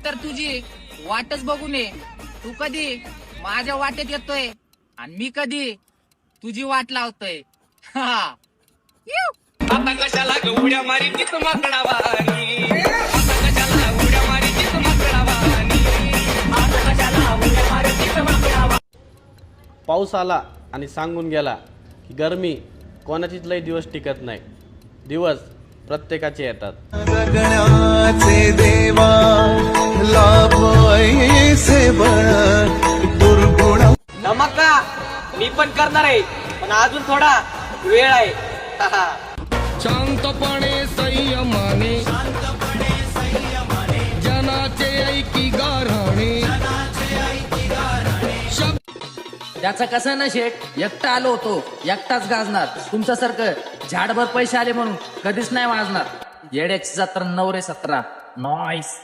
तर तुझी वाटच बघून ये. तू कधी माझ्या वाटेत येतोय आणि मी कधी तुझी वाट लावतोय. हा. आता कशाला उड्या मारी की माकडावानी, आता कशाला उड्या मारी की माकडावानी, आता कशाला उड्या मारी की माकडावानी. पाऊस आला आणि सांगून गेला की गरमी कोणाचीच लई दिवस टिकत नाही. दिवस प्रत्येकाचे येतात. जगण्याचे देवा लाभोयसे बळ दुर्गुण. धमाका मी पण करणार आहे, पण अजून थोडा वेळ आहे. शांतपणे संयमाने जनाचे ऐकी गारहाणे. त्याचं कसं ना शेठ, एकटा आलो होतो एकटाच गाजणार. तुमच्यासारखं झाडभर पैसे आले म्हणून कधीच नाही वाजणार. येड्याची जत्रा 9 रे 17 नॉईस.